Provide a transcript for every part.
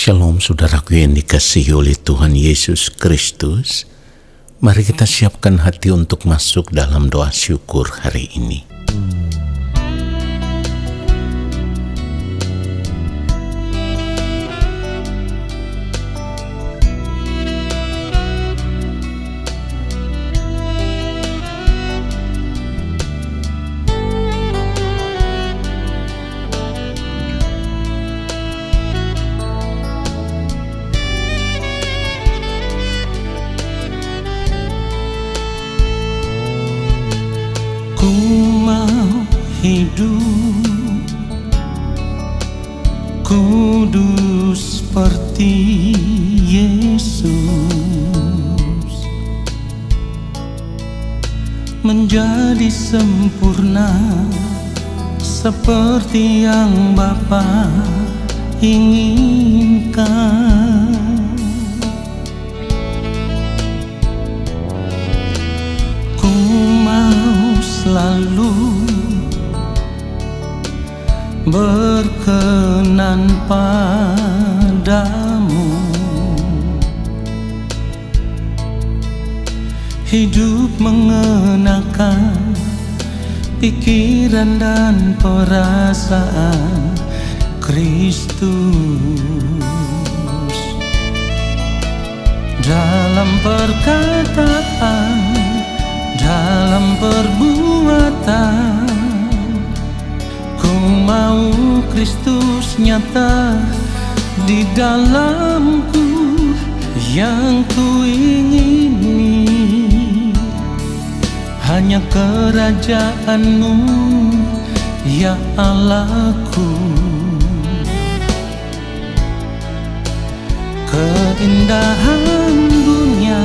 Shalom saudaraku yang dikasihi oleh Tuhan Yesus Kristus. Mari kita siapkan hati untuk masuk dalam doa syukur hari ini. Ku mau hidup kudus seperti Yesus, menjadi sempurna seperti yang Bapa inginkan. Ku mau selalu berkenan padamu, hidup mengenakan pikiran dan perasaan Kristus, dalam perkataan, dalam perbuatan. Ku mau Kristus nyata di dalamku, yang ku ingini hanya kerajaan-Mu, ya Allahku. Keindahan dunia,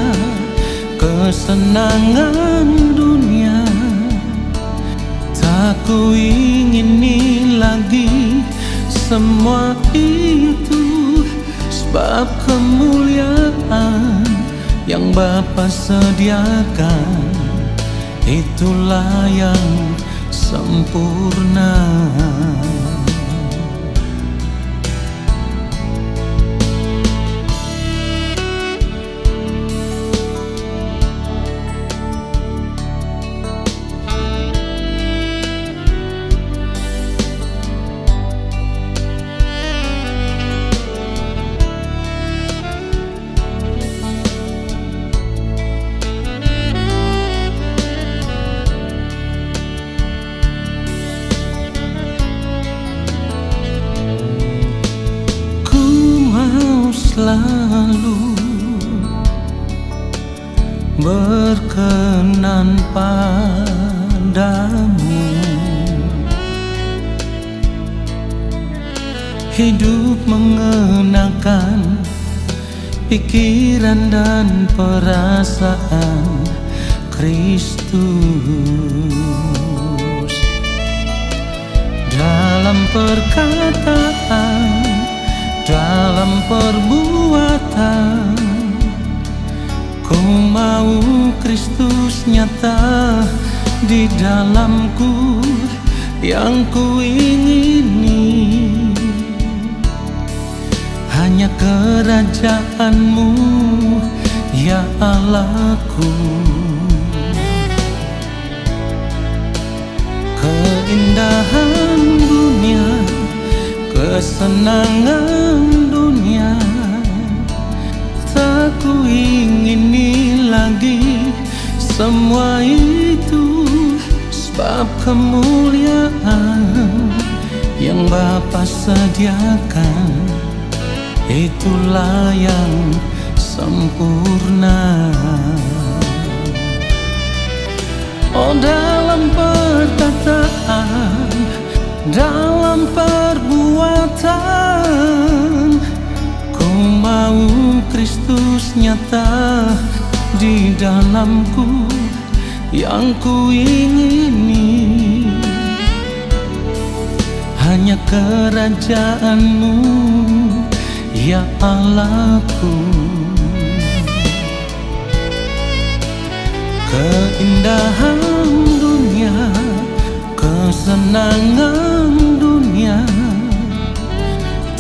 kesenangan dunia, tak ku ingini lagi semua itu, sebab kemuliaan yang Bapa sediakan, itulah yang sempurna. Selalu berkenan padamu, hidup mengenakan pikiran dan perasaan Kristus, dalam perkataan, dalam perbuatan. Ku mau Kristus nyata di dalamku, yang ku ingini hanya kerajaan-Mu, ya Allahku. Keindahan dunia, kesenangan dunia, tak ku ingini lagi semua itu, sebab kemuliaan yang Bapa sediakan, itulah yang sempurna. Oh, dalam perkataan, dalam perbuatan, ku mau Kristus nyata di dalamku, yang ku ingini hanya kerajaan-Mu, ya Allahku. Keindahan dunia, kesenangan dunia,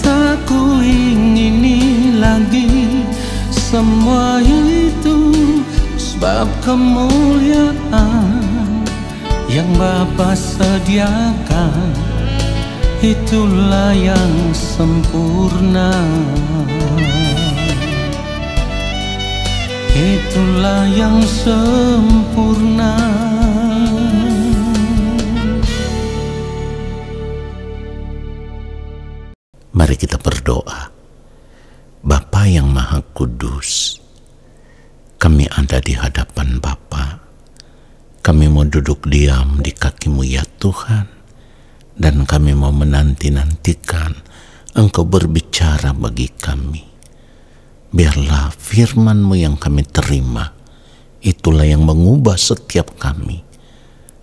tak ku ingini lagi semua itu, sebab kemuliaan yang Bapa sediakan itulah yang sempurna. Itulah yang sempurna. Mari kita berdoa. Bapa yang Maha Kudus, kami ada di hadapan Bapa. Kami mau duduk diam di kaki-Mu ya Tuhan, dan kami mau menanti-nantikan Engkau berbicara bagi kami. Biarlah firman-Mu yang kami terima, itulah yang mengubah setiap kami,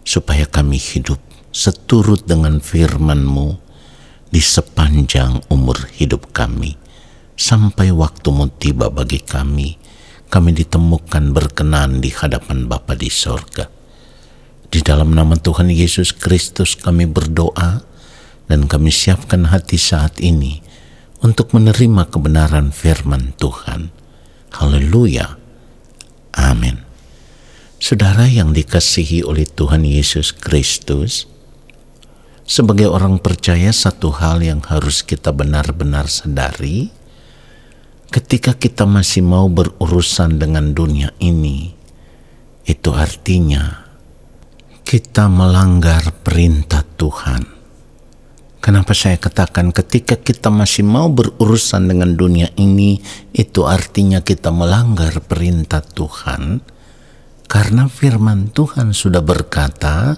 supaya kami hidup seturut dengan firman-Mu di sepanjang umur hidup kami, sampai waktu-Mu tiba bagi kami ditemukan berkenan di hadapan Bapa di sorga. Di dalam nama Tuhan Yesus Kristus kami berdoa, dan kami siapkan hati saat ini untuk menerima kebenaran firman Tuhan. Haleluya. Amin. Saudara yang dikasihi oleh Tuhan Yesus Kristus, sebagai orang percaya, satu hal yang harus kita benar-benar sadari, ketika kita masih mau berurusan dengan dunia ini, itu artinya kita melanggar perintah Tuhan. Kenapa saya katakan ketika kita masih mau berurusan dengan dunia ini, itu artinya kita melanggar perintah Tuhan? Karena firman Tuhan sudah berkata,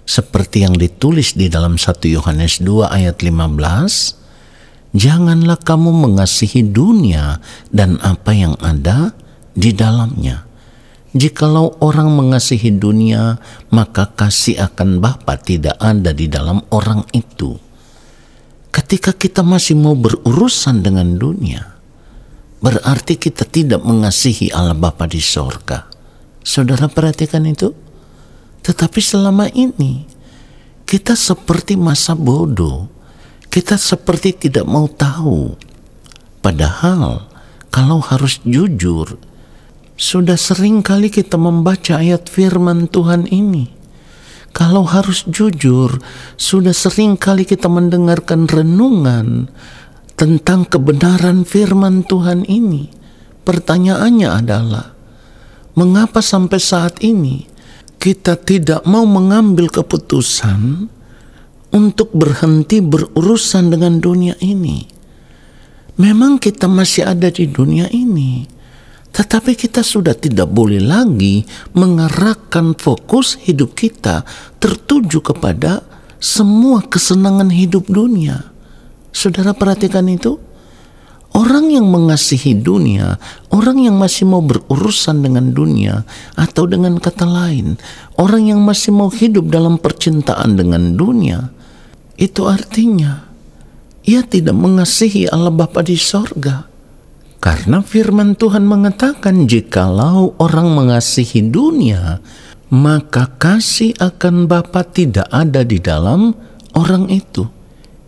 seperti yang ditulis di dalam 1 Yohanes 2 ayat 15, janganlah kamu mengasihi dunia dan apa yang ada di dalamnya. Jikalau orang mengasihi dunia, maka kasih akan Bapa tidak ada di dalam orang itu. Ketika kita masih mau berurusan dengan dunia, berarti kita tidak mengasihi Allah Bapa di sorga. Saudara perhatikan itu. Tetapi selama ini kita seperti masa bodoh, kita seperti tidak mau tahu. Padahal kalau harus jujur, sudah sering kali kita membaca ayat firman Tuhan ini. Kalau harus jujur, sudah sering kali kita mendengarkan renungan tentang kebenaran firman Tuhan ini. Pertanyaannya adalah, mengapa sampai saat ini kita tidak mau mengambil keputusan untuk berhenti berurusan dengan dunia ini? Memang kita masih ada di dunia ini, tetapi kita sudah tidak boleh lagi mengarahkan fokus hidup kita tertuju kepada semua kesenangan hidup dunia. Saudara perhatikan itu. Orang yang mengasihi dunia, orang yang masih mau berurusan dengan dunia, atau dengan kata lain, orang yang masih mau hidup dalam percintaan dengan dunia, itu artinya ia tidak mengasihi Allah Bapa di sorga. Karena firman Tuhan mengatakan, jikalau orang mengasihi dunia, maka kasih akan Bapa tidak ada di dalam orang itu.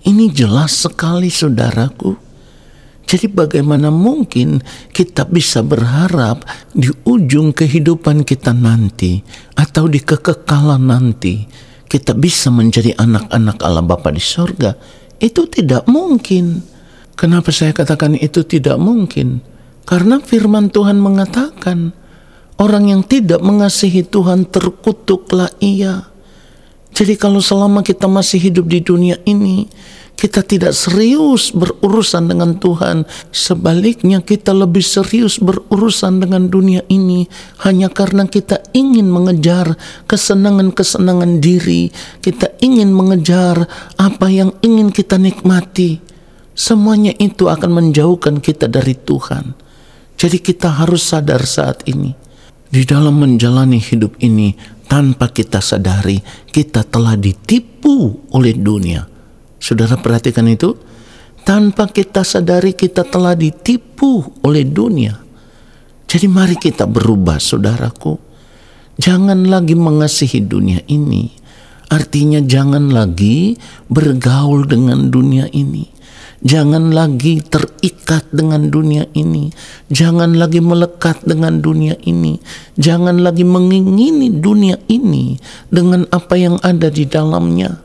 Ini jelas sekali, saudaraku. Jadi bagaimana mungkin kita bisa berharap di ujung kehidupan kita nanti, atau di kekekalan nanti, kita bisa menjadi anak-anak Allah Bapa di sorga? Itu tidak mungkin. Kenapa saya katakan itu tidak mungkin? Karena firman Tuhan mengatakan, orang yang tidak mengasihi Tuhan terkutuklah ia. Jadi kalau selama kita masih hidup di dunia ini, kita tidak serius berurusan dengan Tuhan. Sebaliknya kita lebih serius berurusan dengan dunia ini hanya karena kita ingin mengejar kesenangan-kesenangan diri. Kita ingin mengejar apa yang ingin kita nikmati. Semuanya itu akan menjauhkan kita dari Tuhan. Jadi kita harus sadar saat ini, di dalam menjalani hidup ini, tanpa kita sadari, kita telah ditipu oleh dunia. Saudara perhatikan itu, tanpa kita sadari kita telah ditipu oleh dunia. Jadi mari kita berubah, saudaraku. Jangan lagi mengasihi dunia ini. Artinya jangan lagi bergaul dengan dunia ini. Jangan lagi terikat dengan dunia ini. Jangan lagi melekat dengan dunia ini. Jangan lagi mengingini dunia ini dengan apa yang ada di dalamnya.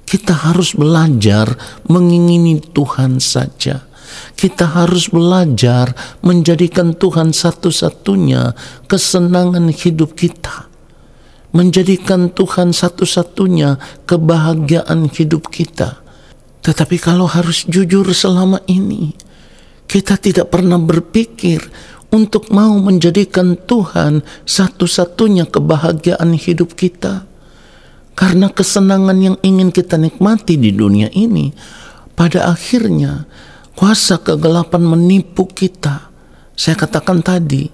Kita harus belajar mengingini Tuhan saja. Kita harus belajar menjadikan Tuhan satu-satunya kesenangan hidup kita. Menjadikan Tuhan satu-satunya kebahagiaan hidup kita. Tetapi kalau harus jujur selama ini, kita tidak pernah berpikir untuk mau menjadikan Tuhan satu-satunya kebahagiaan hidup kita. Karena kesenangan yang ingin kita nikmati di dunia ini, pada akhirnya kuasa kegelapan menipu kita. Saya katakan tadi,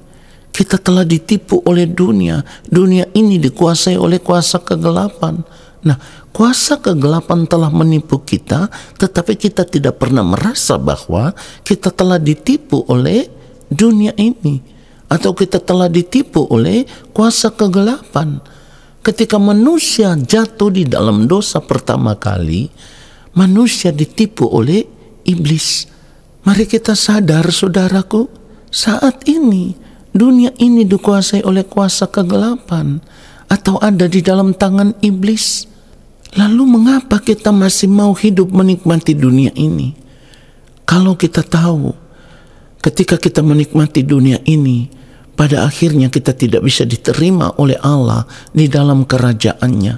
kita telah ditipu oleh dunia. Dunia ini dikuasai oleh kuasa kegelapan. Nah, kuasa kegelapan telah menipu kita, tetapi kita tidak pernah merasa bahwa kita telah ditipu oleh dunia ini, atau kita telah ditipu oleh kuasa kegelapan. Ketika manusia jatuh di dalam dosa pertama kali, manusia ditipu oleh iblis. Mari kita sadar, saudaraku, saat ini dunia ini dikuasai oleh kuasa kegelapan atau ada di dalam tangan iblis. Lalu mengapa kita masih mau hidup menikmati dunia ini? Kalau kita tahu ketika kita menikmati dunia ini, pada akhirnya kita tidak bisa diterima oleh Allah di dalam kerajaannya.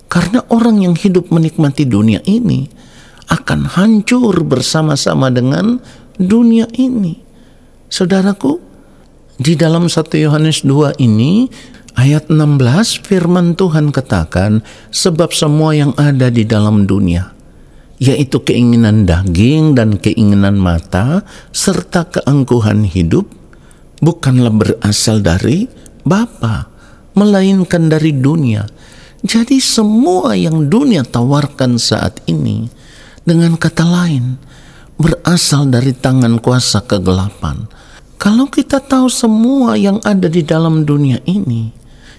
Karena orang yang hidup menikmati dunia ini akan hancur bersama-sama dengan dunia ini. Saudaraku, di dalam 1 Yohanes 2 ini, ayat 16, firman Tuhan katakan, sebab semua yang ada di dalam dunia, yaitu keinginan daging dan keinginan mata, serta keangkuhan hidup, bukanlah berasal dari Bapa, melainkan dari dunia. Jadi semua yang dunia tawarkan saat ini, dengan kata lain, berasal dari tangan kuasa kegelapan. Kalau kita tahu semua yang ada di dalam dunia ini,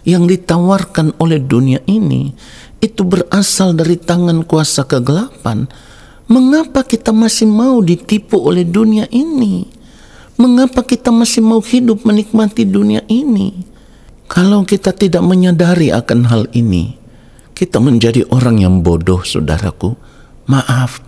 yang ditawarkan oleh dunia ini, itu berasal dari tangan kuasa kegelapan, mengapa kita masih mau ditipu oleh dunia ini? Mengapa kita masih mau hidup menikmati dunia ini? Kalau kita tidak menyadari akan hal ini, kita menjadi orang yang bodoh, saudaraku. Maaf,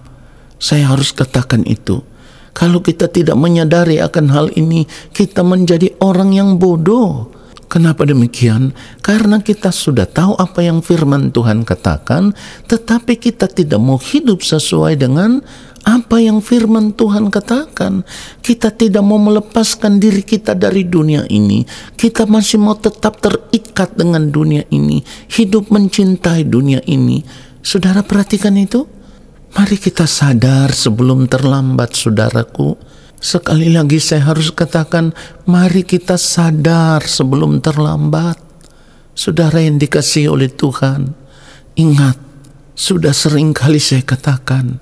saya harus katakan itu. Kalau kita tidak menyadari akan hal ini, kita menjadi orang yang bodoh. Kenapa demikian? Karena kita sudah tahu apa yang firman Tuhan katakan, tetapi kita tidak mau hidup sesuai dengan apa yang firman Tuhan katakan. Kita tidak mau melepaskan diri kita dari dunia ini. Kita masih mau tetap terikat dengan dunia ini, hidup mencintai dunia ini. Saudara perhatikan itu. Mari kita sadar sebelum terlambat, saudaraku. Sekali lagi saya harus katakan, mari kita sadar sebelum terlambat. Saudara yang dikasihi oleh Tuhan, ingat, sudah sering kali saya katakan,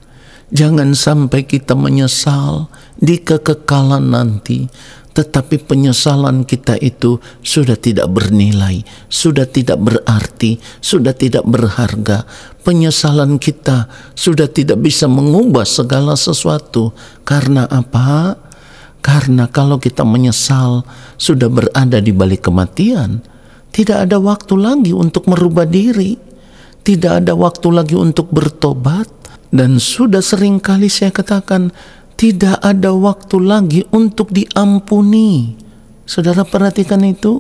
jangan sampai kita menyesal di kekekalan nanti. Tetapi penyesalan kita itu sudah tidak bernilai, sudah tidak berarti, sudah tidak berharga. Penyesalan kita sudah tidak bisa mengubah segala sesuatu. Karena apa? Karena kalau kita menyesal sudah berada di balik kematian, tidak ada waktu lagi untuk merubah diri, tidak ada waktu lagi untuk bertobat. Dan sudah sering kali saya katakan, tidak ada waktu lagi untuk diampuni. Saudara perhatikan itu.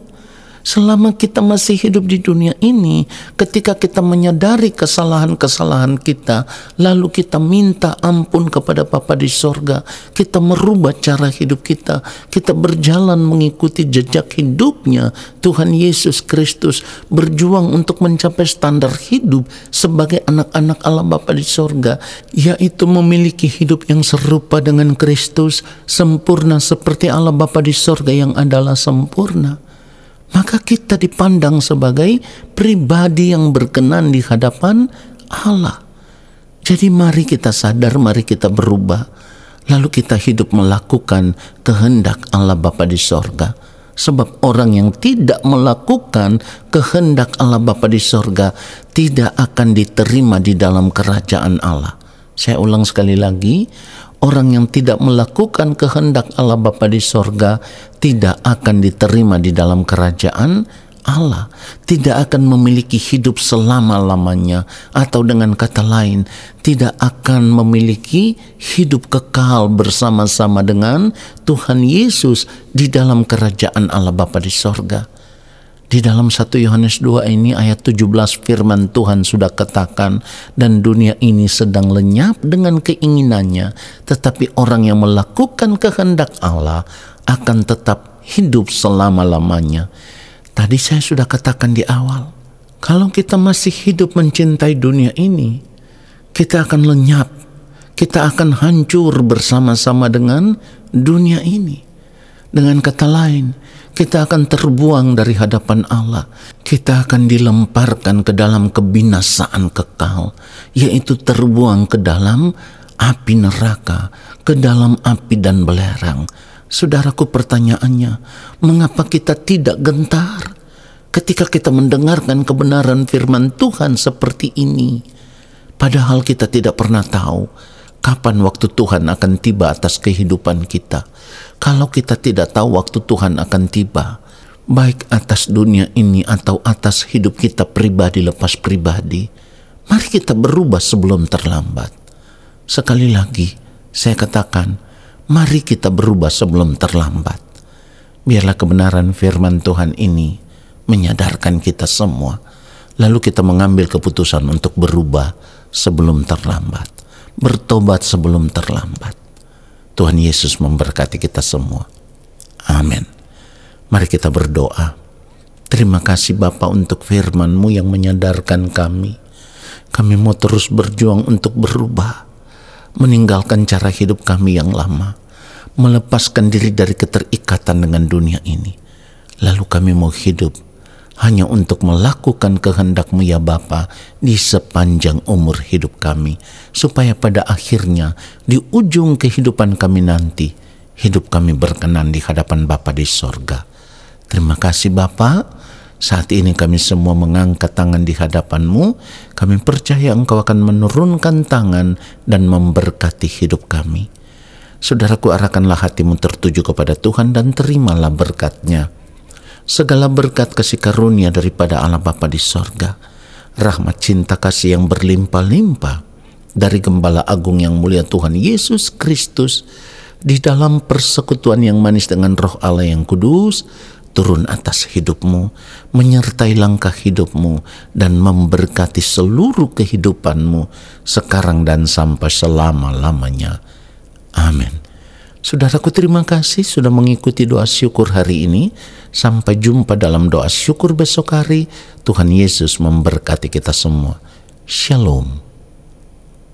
Selama kita masih hidup di dunia ini, ketika kita menyadari kesalahan-kesalahan kita, lalu kita minta ampun kepada Bapa di sorga, kita merubah cara hidup kita, kita berjalan mengikuti jejak hidupnya Tuhan Yesus Kristus, berjuang untuk mencapai standar hidup sebagai anak-anak Allah Bapa di sorga, yaitu memiliki hidup yang serupa dengan Kristus, sempurna seperti Allah Bapa di sorga yang adalah sempurna. Maka kita dipandang sebagai pribadi yang berkenan di hadapan Allah. Jadi mari kita sadar, mari kita berubah. Lalu kita hidup melakukan kehendak Allah Bapa di sorga. Sebab orang yang tidak melakukan kehendak Allah Bapa di sorga tidak akan diterima di dalam kerajaan Allah. Saya ulang sekali lagi, orang yang tidak melakukan kehendak Allah Bapa di sorga tidak akan diterima di dalam kerajaan Allah, tidak akan memiliki hidup selama-lamanya, atau dengan kata lain, tidak akan memiliki hidup kekal bersama-sama dengan Tuhan Yesus di dalam kerajaan Allah Bapa di sorga. Di dalam 1 Yohanes 2 ini ayat 17 firman Tuhan sudah katakan, dan dunia ini sedang lenyap dengan keinginannya, tetapi orang yang melakukan kehendak Allah akan tetap hidup selama-lamanya. Tadi saya sudah katakan di awal, kalau kita masih hidup mencintai dunia ini, kita akan lenyap, kita akan hancur bersama-sama dengan dunia ini. Dengan kata lain, kita akan terbuang dari hadapan Allah. Kita akan dilemparkan ke dalam kebinasaan kekal, yaitu terbuang ke dalam api neraka, ke dalam api dan belerang. Saudaraku, pertanyaannya, mengapa kita tidak gentar ketika kita mendengarkan kebenaran firman Tuhan seperti ini? Padahal kita tidak pernah tahu kapan waktu Tuhan akan tiba atas kehidupan kita. Kalau kita tidak tahu waktu Tuhan akan tiba, baik atas dunia ini atau atas hidup kita pribadi lepas pribadi, mari kita berubah sebelum terlambat. Sekali lagi, saya katakan, mari kita berubah sebelum terlambat. Biarlah kebenaran firman Tuhan ini menyadarkan kita semua, lalu kita mengambil keputusan untuk berubah sebelum terlambat, bertobat sebelum terlambat. Tuhan Yesus memberkati kita semua. Amin. Mari kita berdoa. Terima kasih Bapa untuk firman-Mu yang menyadarkan kami. Kami mau terus berjuang untuk berubah, meninggalkan cara hidup kami yang lama, melepaskan diri dari keterikatan dengan dunia ini. Lalu kami mau hidup hanya untuk melakukan kehendak-Mu ya Bapa di sepanjang umur hidup kami, supaya pada akhirnya di ujung kehidupan kami nanti, hidup kami berkenan di hadapan Bapa di sorga. Terima kasih Bapa. Saat ini kami semua mengangkat tangan di hadapan-Mu. Kami percaya Engkau akan menurunkan tangan dan memberkati hidup kami. Saudaraku, arahkanlah hatimu tertuju kepada Tuhan dan terimalah berkat-Nya. Segala berkat kasih karunia daripada Allah Bapa di sorga, rahmat cinta kasih yang berlimpah-limpah dari Gembala Agung yang mulia Tuhan Yesus Kristus, di dalam persekutuan yang manis dengan Roh Allah yang kudus, turun atas hidupmu, menyertai langkah hidupmu, dan memberkati seluruh kehidupanmu sekarang dan sampai selama-lamanya. Amin. Saudaraku, terima kasih sudah mengikuti doa syukur hari ini. Sampai jumpa dalam doa syukur besok hari. Tuhan Yesus memberkati kita semua. Shalom.